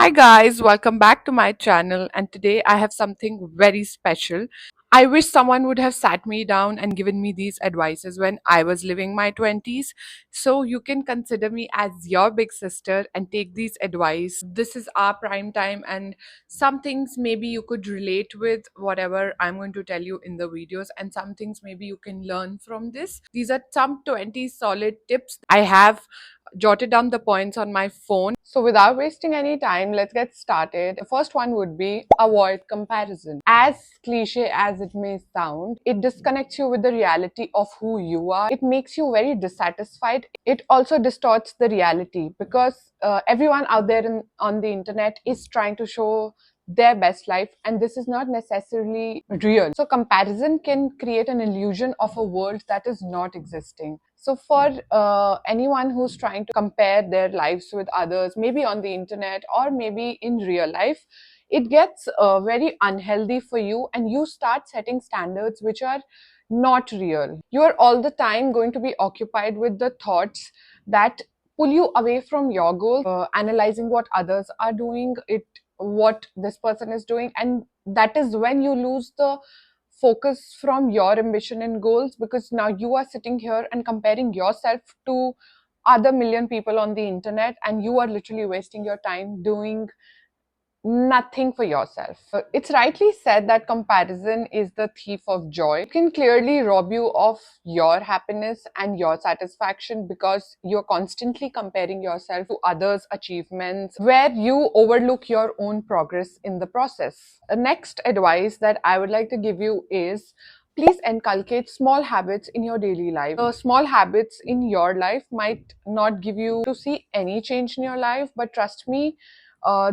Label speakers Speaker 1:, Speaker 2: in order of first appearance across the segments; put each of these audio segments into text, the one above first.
Speaker 1: Hi guys, welcome back to my channel, and today I have something very special. I wish someone would have sat me down and given me these advices when I was living my 20s. So you can consider me as your big sister and take these advice. This is our prime time, and some things maybe you could relate with whatever I'm going to tell you in the videos, and some things maybe you can learn from this. These are some 20 solid tips I have jotted down the points on my phone. So without wasting any time, let's get started. The first one would be avoid comparison. As cliche as it may sound, it disconnects you with the reality of who you are. It makes you very dissatisfied. It also distorts the reality because everyone out there on the internet is trying to show their best life, and this is not necessarily real. So comparison can create an illusion of a world that is not existing. So for anyone who's trying to compare their lives with others, maybe on the internet or maybe in real life, it gets very unhealthy for you, and you start setting standards which are not real. You are all the time going to be occupied with the thoughts that pull you away from your goals, analyzing what others are doing, what this person is doing, and that is when you lose the focus from your ambition and goals, because now you are sitting here and comparing yourself to other million people on the internet, and you are literally wasting your time doing nothing for yourself. It's rightly said that comparison is the thief of joy. It can clearly rob you of your happiness and your satisfaction because you're constantly comparing yourself to others' achievements, where you overlook your own progress in the process. The next advice that I would like to give you is, please inculcate small habits in your daily life. The small habits in your life might not give you to see any change in your life, but trust me,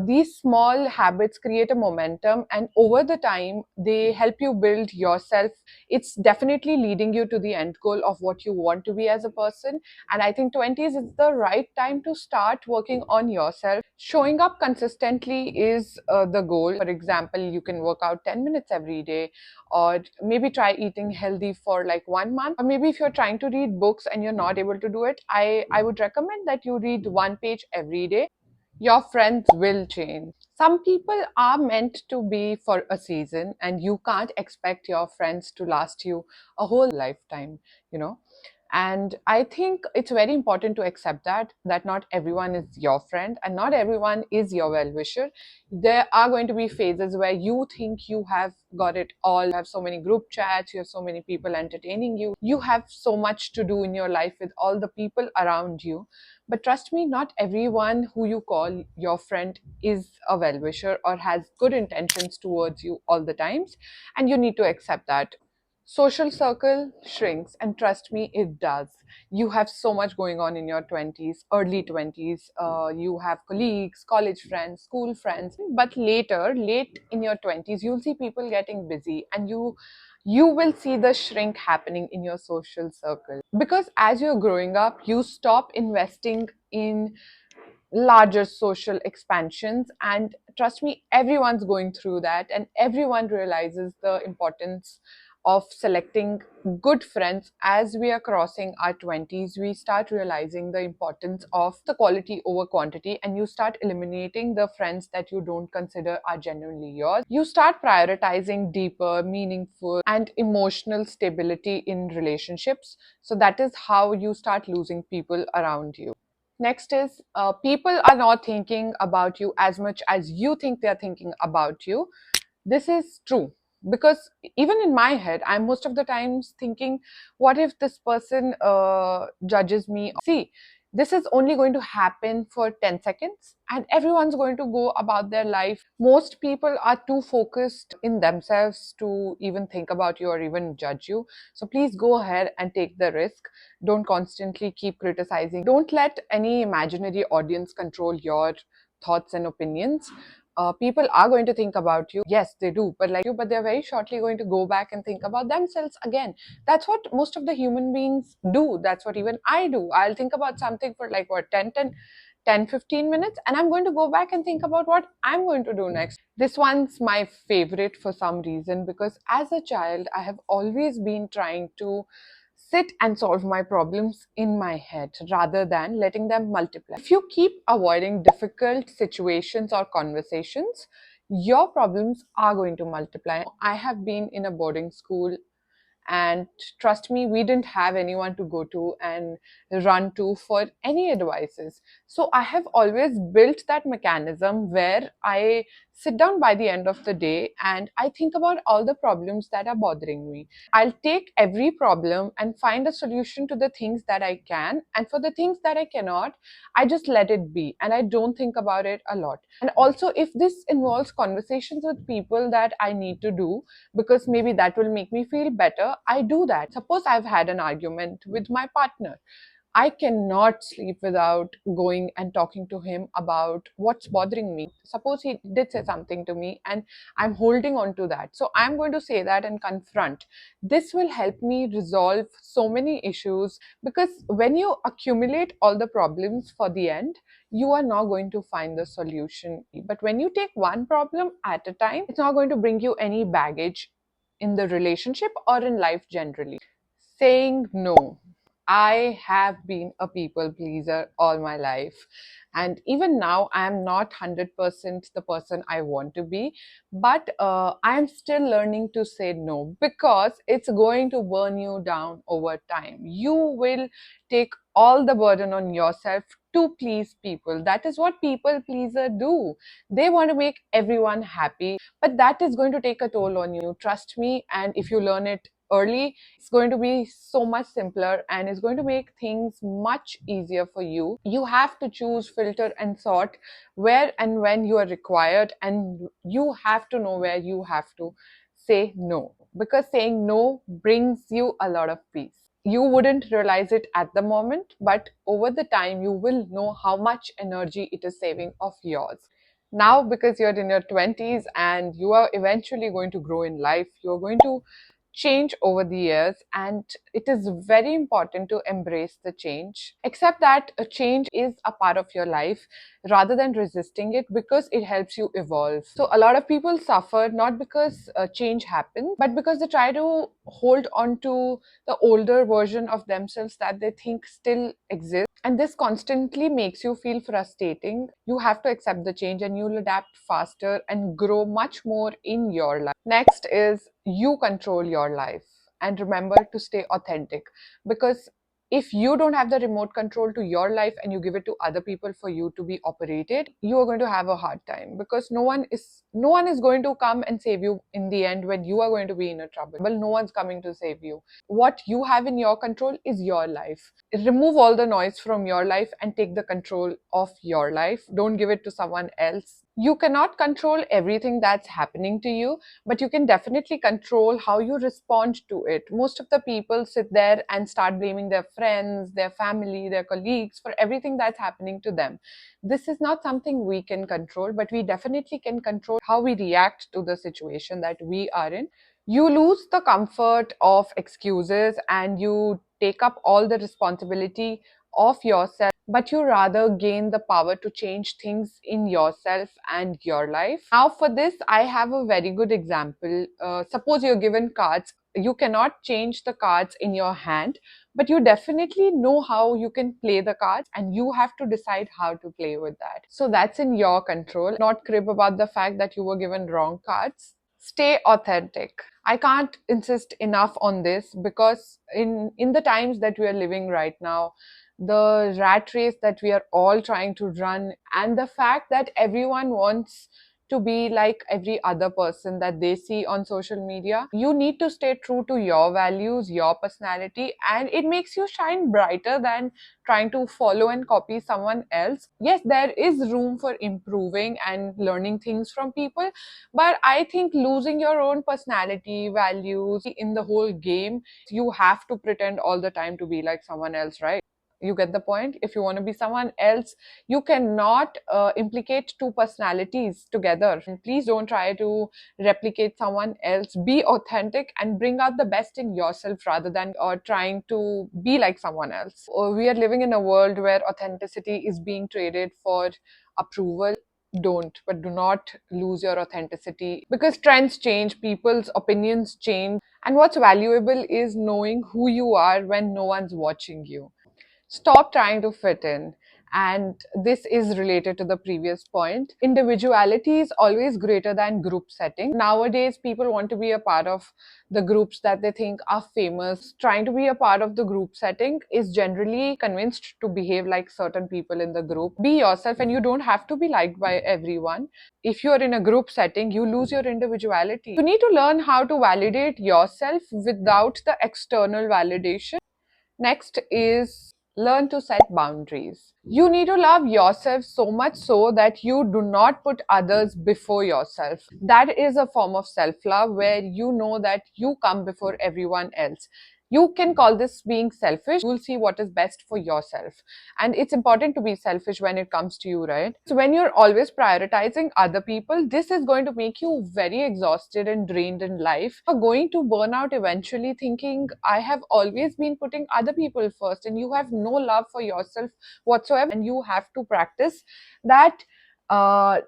Speaker 1: these small habits create a momentum, and over the time they help you build yourself. It's definitely leading you to the end goal of what you want to be as a person. And I think 20s is the right time to start working on yourself. Showing up consistently is the goal. For example, you can work out 10 minutes every day, or maybe try eating healthy for like 1 month. Or maybe if you're trying to read books and you're not able to do it, I would recommend that you read one page every day. Your friends will change. Some people are meant to be for a season, and you can't expect your friends to last you a whole lifetime, you know. And I think it's very important to accept that not everyone is your friend and not everyone is your well-wisher. There are going to be phases where you think you have got it all. You have so many group chats, you have so many people entertaining you, you have so much to do in your life with all the people around you. But trust me, not everyone who you call your friend is a well-wisher or has good intentions towards you all the times, and you need to accept that. Social circle shrinks, and trust me, it does. You have so much going on in your 20s, early 20s. You have colleagues, college friends, school friends, but later, late in your 20s, you'll see people getting busy, and you will see the shrink happening in your social circle, because as you're growing up, you stop investing in larger social expansions. And trust me, everyone's going through that, and everyone realizes the importance of selecting good friends. As we are crossing our 20s, we start realizing the importance of the quality over quantity, and you start eliminating the friends that you don't consider are genuinely yours. You start prioritizing deeper, meaningful, and emotional stability in relationships. So that is how you start losing people around you. Next is, people are not thinking about you as much as you think they're thinking about you. This is true, because even in my head, I'm most of the times thinking, what if this person judges me? See, this is only going to happen for 10 seconds, and everyone's going to go about their life. Most people are too focused in themselves to even think about you or even judge you. So please go ahead and take the risk. Don't constantly keep criticizing. Don't let any imaginary audience control your thoughts and opinions. People are going to think about you. Yes, they do, but they're very shortly going to go back and think about themselves again. That's what most of the human beings do. That's what even I do. I'll think about something for like what, 15 minutes, and I'm going to go back and think about what I'm going to do next. This one's my favorite for some reason, because as a child, I have always been trying to sit and solve my problems in my head rather than letting them multiply. If you keep avoiding difficult situations or conversations, your problems are going to multiply. I have been in a boarding school, and trust me, we didn't have anyone to go to and run to for any advices. So I have always built that mechanism where I sit down by the end of the day and I think about all the problems that are bothering me. I'll take every problem and find a solution to the things that I can, and for the things that I cannot, I just let it be and I don't think about it a lot. And also, if this involves conversations with people that I need to do, because maybe that will make me feel better, I do that. Suppose I've had an argument with my partner. I cannot sleep without going and talking to him about what's bothering me. Suppose he did say something to me and I'm holding on to that. So I'm going to say that and confront. This will help me resolve so many issues, because when you accumulate all the problems for the end, you are not going to find the solution. But when you take one problem at a time, it's not going to bring you any baggage in the relationship or in life generally. Saying no. I have been a people pleaser all my life. And even now, I am not 100% the person I want to be. But I am still learning to say no, because it's going to burn you down over time. You will take all the burden on yourself to please people. That is what people pleaser do. They want to make everyone happy, but that is going to take a toll on you. Trust me. And if you learn it early, it's going to be so much simpler and it's going to make things much easier for you. You have to choose, filter, and sort where and when you are required, and you have to know where you have to say no, because saying no brings you a lot of peace. You wouldn't realize it at the moment, but over the time, you will know how much energy it is saving of yours. Now, because you're in your 20s and you are eventually going to grow in life, you're going to change over the years, and it is very important to embrace the change. Except that a change is a part of your life rather than resisting it, because it helps you evolve. So, a lot of people suffer not because change happens, but because they try to hold on to the older version of themselves that they think still exists. And this constantly makes you feel frustrating. You have to accept the change and you'll adapt faster and grow much more in your life. Next is you control your life. And remember to stay authentic, because if you don't have the remote control to your life and you give it to other people for you to be operated, you are going to have a hard time, because no one is going to come and save you in the end when you are going to be in a trouble. Well, no one's coming to save you. What you have in your control is your life. Remove all the noise from your life and take the control of your life. Don't give it to someone else. You cannot control everything that's happening to you, but you can definitely control how you respond to it. Most of the people sit there and start blaming their friends, their family, their colleagues for everything that's happening to them. This is not something we can control, but we definitely can control how we react to the situation that we are in. You lose the comfort of excuses and you take up all the responsibility of yourself, but you rather gain the power to change things in yourself and your life. Now, for this, I have a very good example. Suppose you're given cards. You cannot change the cards in your hand, but you definitely know how you can play the cards, and you have to decide how to play with that. So that's in your control. Not crib about the fact that you were given wrong cards. Stay authentic. I can't insist enough on this, because in the times that we are living right now, the rat race that we are all trying to run, and the fact that everyone wants to be like every other person that they see on social media, you need to stay true to your values, your personality, and it makes you shine brighter than trying to follow and copy someone else. Yes, there is room for improving and learning things from people, but I think losing your own personality, values in the whole game, you have to pretend all the time to be like someone else, right? You get the point? If you want to be someone else, you cannot implicate two personalities together. And please don't try to replicate someone else. Be authentic and bring out the best in yourself rather than trying to be like someone else. We are living in a world where authenticity is being traded for approval. don't, but do not lose your authenticity because trends change, people's opinions change, and what's valuable is knowing who you are when no one's watching you. Stop trying to fit in. And this is related to the previous point. Individuality is always greater than group setting. Nowadays, people want to be a part of the groups that they think are famous. Trying to be a part of the group setting is generally convinced to behave like certain people in the group. Be yourself, and you don't have to be liked by everyone. If you're in a group setting, you lose your individuality. You need to learn how to validate yourself without the external validation. Next is learn to set boundaries. You need to love yourself so much so that you do not put others before yourself. That is a form of self love where you know that you come before everyone else. You can call this being selfish. You'll see what is best for yourself. And it's important to be selfish when it comes to you, right? So, when you're always prioritizing other people, this is going to make you very exhausted and drained in life. You're going to burn out eventually thinking, I have always been putting other people first, and you have no love for yourself whatsoever. And you have to practice that. Uh,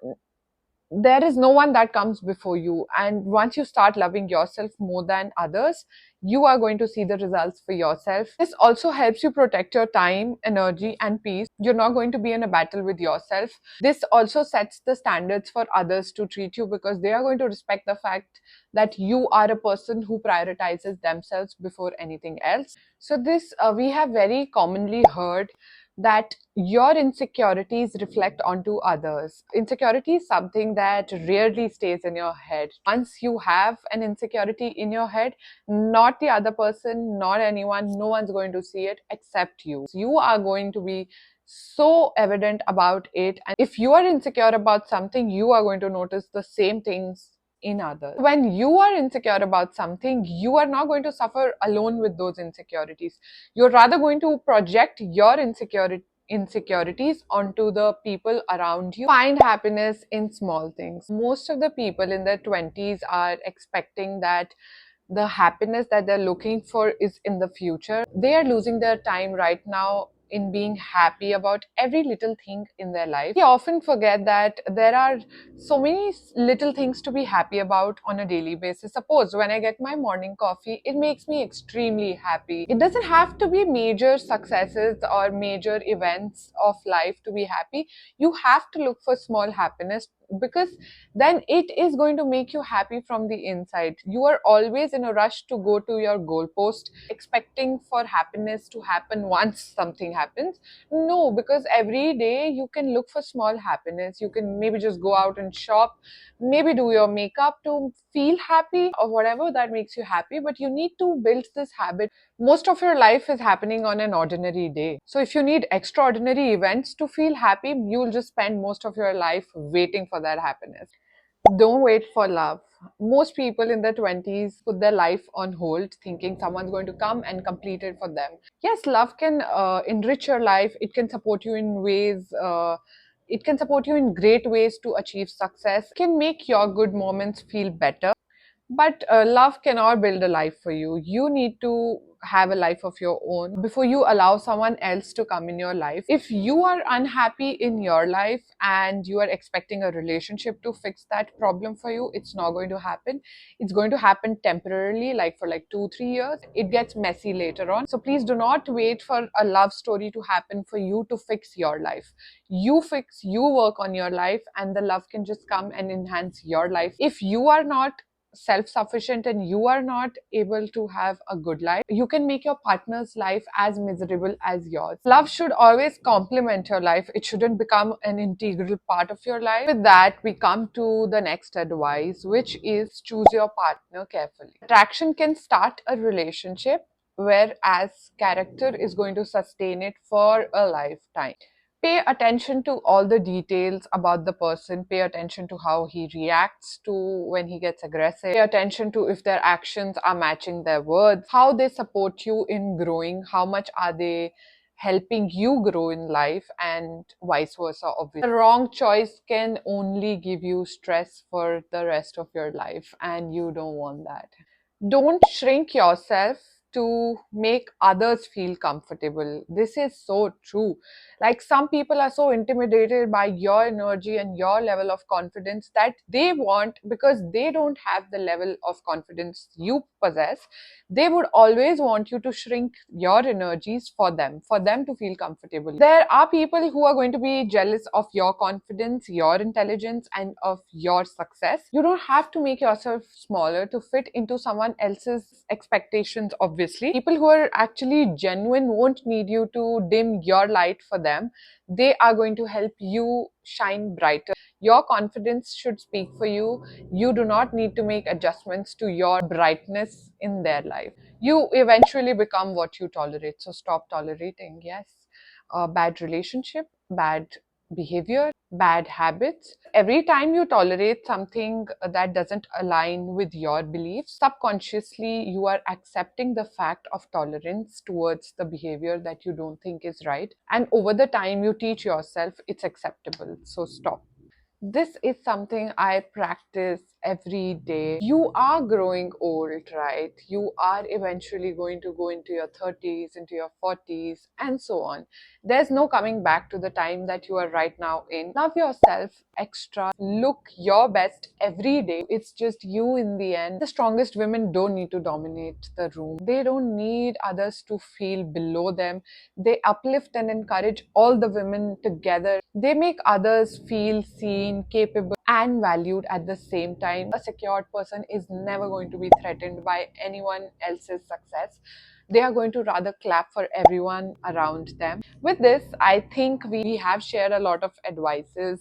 Speaker 1: there is no one that comes before you, and once you start loving yourself more than others, you are going to see the results for yourself. This also helps you protect your time, energy, and peace. You're not going to be in a battle with yourself. This also sets the standards for others to treat you because they are going to respect the fact that you are a person who prioritizes themselves before anything else. So this we have very commonly heard that your insecurities reflect onto others. Insecurity is something that rarely stays in your head. Once you have an insecurity in your head, not the other person, not anyone, no one's going to see it except you. You are going to be so evident about it. And if you are insecure about something, you are going to notice the same things in others. When you are insecure about something, you are not going to suffer alone with those insecurities. You're rather going to project your insecurities onto the people around you. Find happiness in small things. Most of the people in their 20s are expecting that the happiness that they're looking for is in the future. They are losing their time right now in being happy about every little thing in their life. We often forget that there are so many little things to be happy about on a daily basis. Suppose when I get my morning coffee, it makes me extremely happy. It doesn't have to be major successes or major events of life to be happy. You have to look for small happiness because then it is going to make you happy from the inside. You are always in a rush to go to your goalpost, expecting for happiness to happen once something happens. No, because every day you can look for small happiness. You can maybe just go out and shop, maybe do your makeup to feel happy or whatever that makes you happy, but you need to build this habit. Most of your life is happening on an ordinary day. So if you need extraordinary events to feel happy, you'll just spend most of your life waiting for that happiness. Don't wait for love. Most people in their 20s put their life on hold thinking someone's going to come and complete it for them. Yes, love can enrich your life. It can support you in ways, it can support you in great ways to achieve success, it can make your good moments feel better. But love cannot build a life for you. You need to have a life of your own before you allow someone else to come in your life. If you are unhappy in your life and you are expecting a relationship to fix that problem for you, it's not going to happen. It's going to happen temporarily, like for like 2, 3 years. It gets messy later on. So please do not wait for a love story to happen for you to fix your life. You work on your life, and the love can just come and enhance your life. If you are not self sufficient and you are not able to have a good life, you can make your partner's life as miserable as yours. Love should always complement your life, it shouldn't become an integral part of your life. With that, we come to the next advice, which is choose your partner carefully. Attraction can start a relationship, whereas character is going to sustain it for a lifetime. Pay attention to all the details about the person. Pay attention to how he reacts to when he gets aggressive. Pay attention to if their actions are matching their words, how they support you in growing, how much are they helping you grow in life, and vice versa. Obviously, the wrong choice can only give you stress for the rest of your life, and you don't want that. Don't shrink yourself to make others feel comfortable. This is so true. Like, some people are so intimidated by your energy and your level of confidence that they want, because they don't have the level of confidence you possess, they would always want you to shrink your energies for them to feel comfortable. There are people who are going to be jealous of your confidence, your intelligence, and of your success. You don't have to make yourself smaller to fit into someone else's expectations, obviously. People who are actually genuine won't need you to dim your light for them. They are going to help you shine brighter. Your confidence should speak for you. You do not need to make adjustments to your brightness in their life. You eventually become what you tolerate. So stop tolerating. Yes. A bad relationship, bad behavior, bad habits. Every time you tolerate something that doesn't align with your beliefs, subconsciously you are accepting the fact of tolerance towards the behavior that you don't think is right. And over the time, you teach yourself it's acceptable. So stop. This is something I practice every day. You are growing old, right? You are eventually going to go into your 30s, into your 40s, and so on. There's no coming back to the time that you are right now in. Love yourself extra. Look your best every day. It's just you in the end. The strongest women don't need to dominate the room. They don't need others to feel below them. They uplift and encourage all the women together. They make others feel seen, capable, and valued at the same time. A secured person is never going to be threatened by anyone else's success. They are going to rather clap for everyone around them. With this, I think we have shared a lot of advices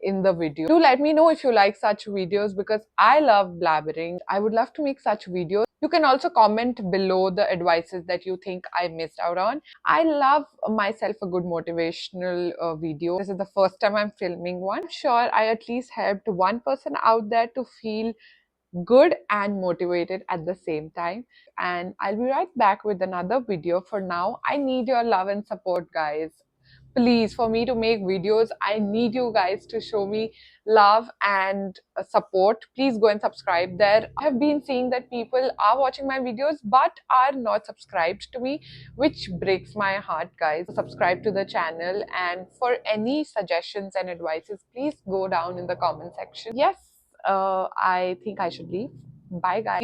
Speaker 1: in the video. Do let me know if you like such videos, because I love blabbering. I would love to make such videos. You can also comment below the advices that you think I missed out on. I love myself a good motivational video. This is the first time I'm filming one. I'm sure I at least helped one person out there to feel good and motivated at the same time. And I'll be right back with another video. For now, I need your love and support, guys. Please, for me to make videos, I need you guys to show me love and support. Please go and subscribe there. I have been seeing that people are watching my videos but are not subscribed to me, which breaks my heart, guys. Subscribe to the channel, and for any suggestions and advices, please go down in the comment section. Yes, I think I should leave. Bye, guys.